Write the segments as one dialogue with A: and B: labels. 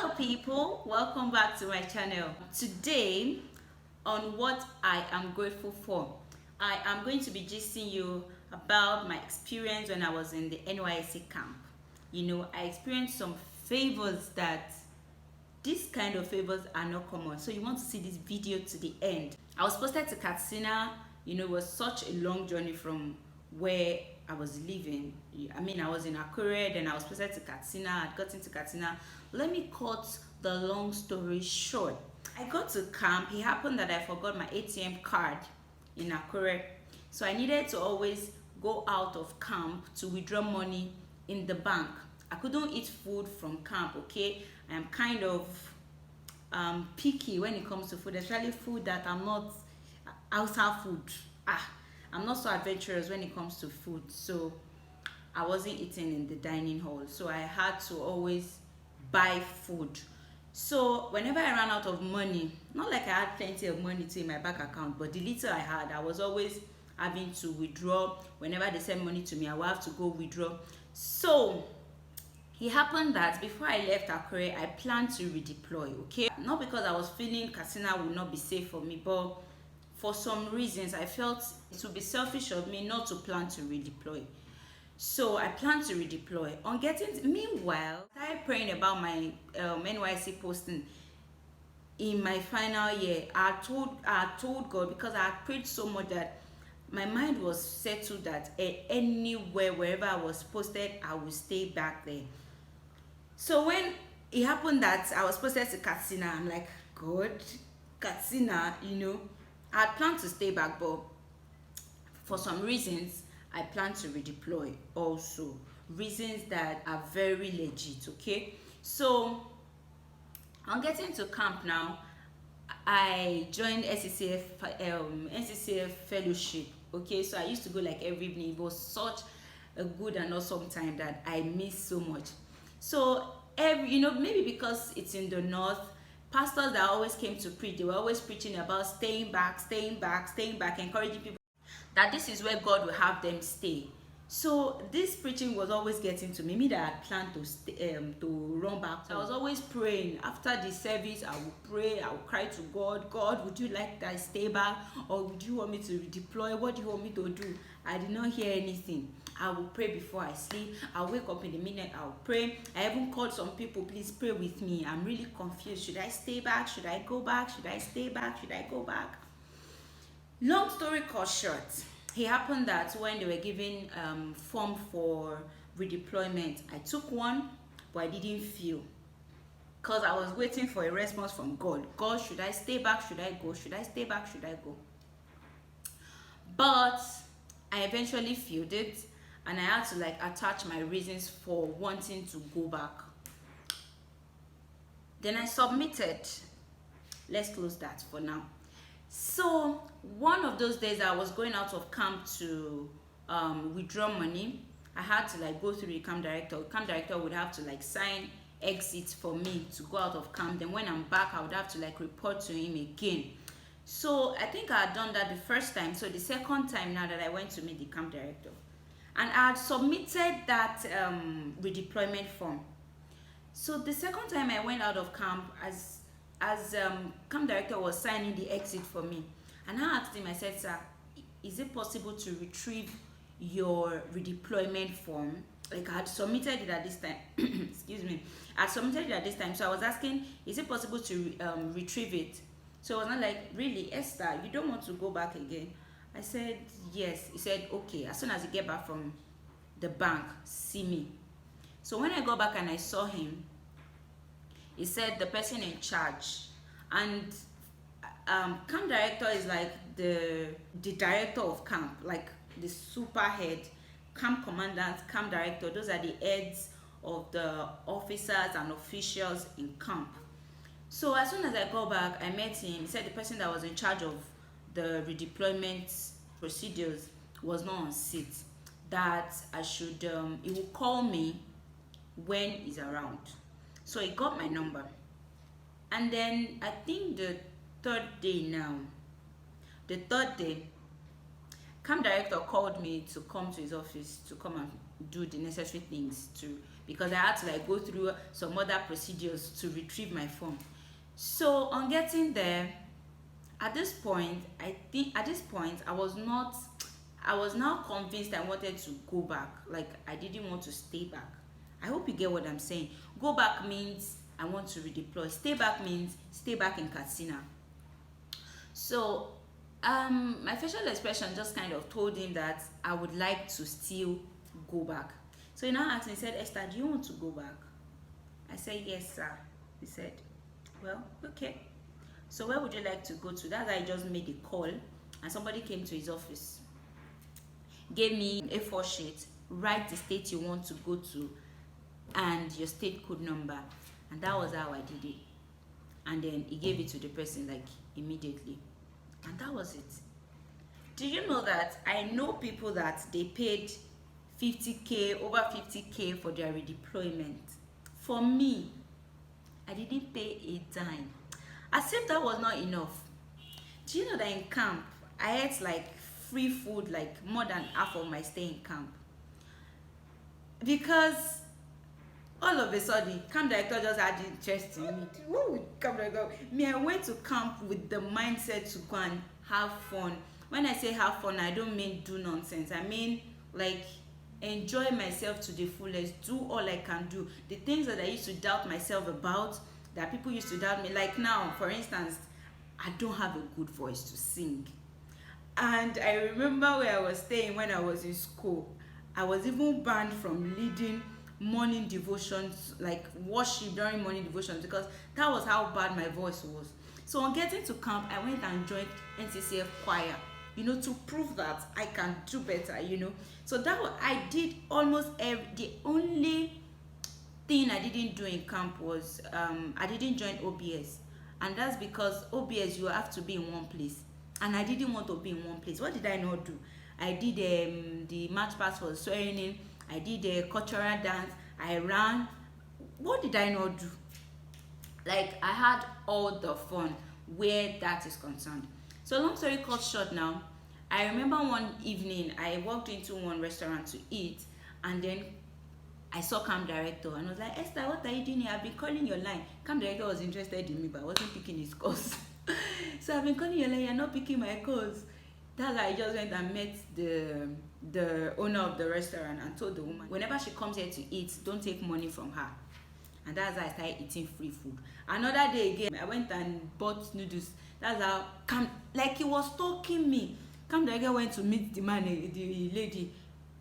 A: Hello people, welcome back to my channel. Today on what I am grateful for, I am going to be gisting you about my experience when I was in the NYSC camp. I experienced some favors that these kind of favors are not common, so you want to see this video to the end. I was posted to Katsina. It was such a long journey from where I was living. I was in Akure, then I was posted to Katsina. I'd gotten to Katsina. Let me cut the long story short. I got to camp. It happened that I forgot my ATM card in Akure, so I needed to always go out of camp to withdraw money in the bank. I couldn't eat food from camp, okay? I am kind of picky when it comes to food, especially food that I'm not outside food. I'm not so adventurous when it comes to food, so I wasn't eating in the dining hall, so I had to always buy food. So whenever I ran out of money, not like I had plenty of money in my bank account, but the little I had, I was always having to withdraw. Whenever they send money to me, I would have to go withdraw. So it happened that before I left Akure, I planned to redeploy, okay? Not because I was feeling Katsina would not be safe for me, but for some reasons, I felt it would be selfish of me not to plan to redeploy. So I planned to redeploy. Meanwhile, I started praying about my NYSC posting in my final year. I told God, because I had prayed so much that my mind was settled that anywhere, wherever I was posted, I would stay back there. So when it happened that I was posted to Katsina, I'm like, God, Katsina, I had planned to stay back, but for some reasons, I plan to redeploy also. Reasons that are very legit, okay? So on getting to camp now, I joined NCCF fellowship, okay? So I used to go like every evening. It was such a good and awesome time that I missed so much. So maybe because it's in the north, pastors that always came to preach, they were always preaching about staying back, encouraging people that this is where God will have them stay. So this preaching was always getting to me that I had planned to stay, to run back. So I was always praying. After the service, I would pray, I would cry to God, God, would you like that I stay back, or would you want me to redeploy? What do you want me to do? I did not hear anything. I will pray before I sleep. I'll wake up in the minute, I'll pray. I even called some people, please pray with me. I'm really confused. Should I stay back? Should I go back? Should I stay back? Should I go back? Long story cut short, it happened that when they were giving form for redeployment, I took one, but I didn't feel, because I was waiting for a response from God. God, should I stay back? Should I go? Should I stay back? Should I go? But I eventually filled it, and I had to attach my reasons for wanting to go back. Then I submitted. Let's close that for now. So one of those days I was going out of camp to withdraw money. I had to go through the camp director. The camp director would have to sign exit for me to go out of camp. Then when I'm back, I would have to report to him again. So I think I had done that the first time. So the second time now that I went to meet the camp director, and I had submitted that redeployment form. So the second time I went out of camp, as camp director was signing the exit for me, and I asked him, I said, sir, is it possible to retrieve your redeployment form? I had submitted it at this time. Excuse me. I had submitted it at this time, so I was asking, is it possible to retrieve it? So I was not like, really, Esther, you don't want to go back again? I said, yes. He said, okay, as soon as you get back from the bank, see me. So when I got back and I saw him, he said the person in charge, and camp director is the director of camp, the super head, camp commandant, camp director. Those are the heads of the officers and officials in camp. So as soon as I got back, I met him. He said the person that was in charge of the redeployment procedures was not on seat, that I should he will call me when he's around. So he got my number, and then I think the third day, camp director called me to come to his office to come and do the necessary things to, because I had to like go through some other procedures to retrieve my phone. So on getting there, at this point, I was not, I was now convinced I wanted to go back. Like I didn't want to stay back. I hope you get what I'm saying. Go back means I want to redeploy. Stay back means stay back in Katsina. So my facial expression just kind of told him that I would like to still go back. So he now asked me, he said, Esther, do you want to go back? I said, yes, sir. He said, well, okay. So where would you like to go to? That's why I just made a call and somebody came to his office, gave me a A4 sheet, write the state you want to go to and your state code number. And that was how I did it. And then he gave it to the person like immediately. And that was it. Do you know that I know people that they paid 50K, over 50K for their redeployment? For me, I didn't pay a dime. As if that was not enough. Do you know that in camp, I ate like free food like more than half of my stay in camp? Because all of a sudden, camp director just had interest in me. Woo, camp director. Me, I went to camp with the mindset to go and have fun. When I say have fun, I don't mean do nonsense. I mean like enjoy myself to the fullest, do all I can do. The things that I used to doubt myself about, that people used to doubt me, like now, for instance, I don't have a good voice to sing. And I remember where I was staying when I was in school. I was even banned from leading morning devotions, like worship during morning devotions, because that was how bad my voice was. So on getting to camp, I went and joined NCCF choir, you know, to prove that I can do better, you know. So that was, I did almost the only thing I didn't do in camp was I didn't join OBS. And that's because OBS, you have to be in one place. And I didn't want to be in one place. What did I not do? I did the march past for swearing in. I did a cultural dance. I ran. What did I not do? Like, I had all the fun where that is concerned. So long story cut short now, I remember one evening I walked into one restaurant to eat, and then I saw camp director and I was like, Esther, what are you doing here? I've been calling your line. Camp director was interested in me, but I wasn't picking his calls. So I've been calling your line, you're not picking my calls. That's why I just went and met the owner of the restaurant and told the woman, whenever she comes here to eat, don't take money from her. And that's how I started eating free food. Another day again, I went and bought noodles. That's how like he was stalking me. Camp director went to meet the man, the lady.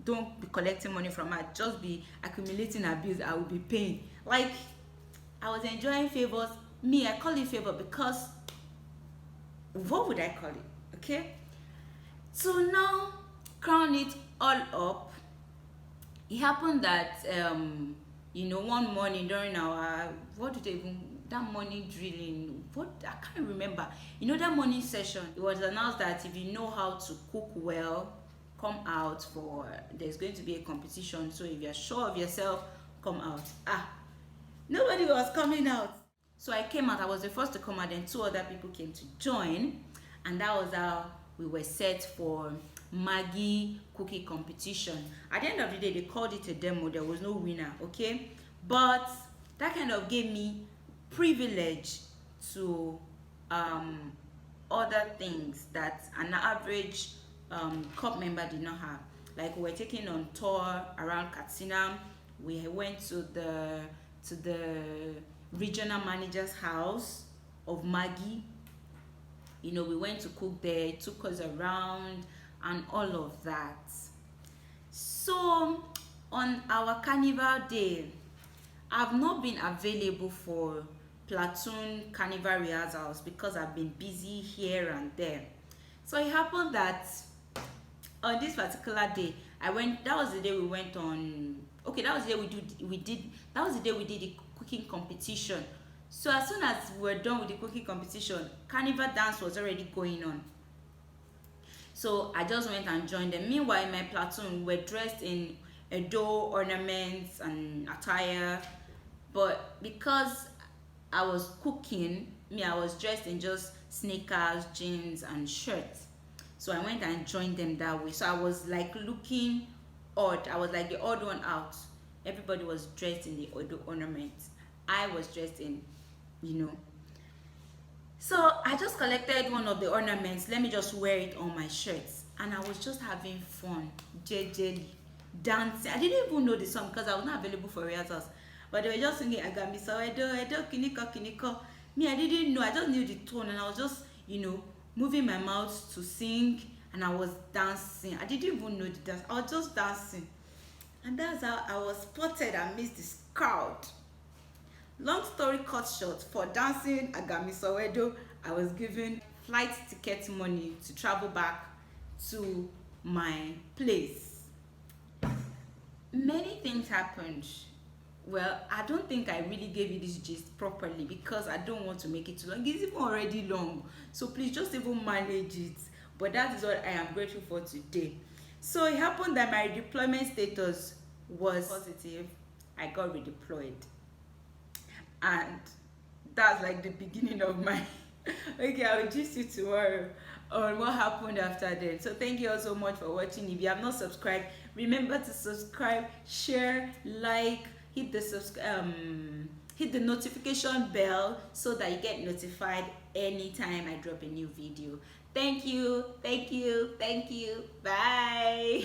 A: Don't be collecting money from her, just be accumulating her bills. I will be paying. Like, I was enjoying favors. Me, I call it favor because what would I call it? Okay. So now, crown it all up. It happened that you know, one morning during our, what did they even, that morning drilling, what, I can't remember. You know, that morning session, it was announced that if you know how to cook well, come out for, there's going to be a competition. So if you're sure of yourself, come out. Nobody was coming out. So I came out. I was the first to come out, and 2 other people came to join, and that was how we were set for Maggi cookie competition. At the end of the day, they called it a demo. There was no winner, okay? But that kind of gave me privilege to other things that an average corps member did not have. Like, we were taking on tour around Katsina. We went to the regional manager's house of Maggi. You know, we went to cook there, took us around and all of that. So on our carnival day, I've not been available for platoon carnival rehearsals because I've been busy here and there. So it happened that on this particular day, that was the day we went on, okay, that was the day that was the day we did the cooking competition. So as soon as we were done with the cooking competition, carnival dance was already going on. So I just went and joined them. Meanwhile, in my platoon, we were dressed in Edo ornaments and attire. But because I was cooking, I was dressed in just sneakers, jeans, and shirts. So I went and joined them that way. So I was like looking odd. I was like the odd one out. Everybody was dressed in the odd ornaments. I was dressed in, you know. So I just collected one of the ornaments. Let me just wear it on my shirts. And I was just having fun, jejely, dancing. I didn't even know the song because I was not available for rehearsals. But they were just singing Agami so Edo, Kiniko, Kiniko. Me, I didn't know. I just knew the tone and I was just, moving my mouth to sing and I was dancing. I didn't even know the dance. I was just dancing. And that's how I was spotted amidst this crowd. Long story cut short, for dancing Agami Sowedo, I was given flight ticket money to travel back to my place. Many things happened. Well, I don't think I really gave you this gist properly because I don't want to make it too long. It's even already long, so please just even manage it. But that is what I am grateful for today. So it happened that my deployment status was positive. I got redeployed, and that's like the beginning of my okay, I will gist you tomorrow on what happened after that. So thank you all so much for watching. If you have not subscribed, remember to subscribe, share, like, hit the notification bell so that you get notified anytime I drop a new video. Thank you, thank you, thank you. Bye.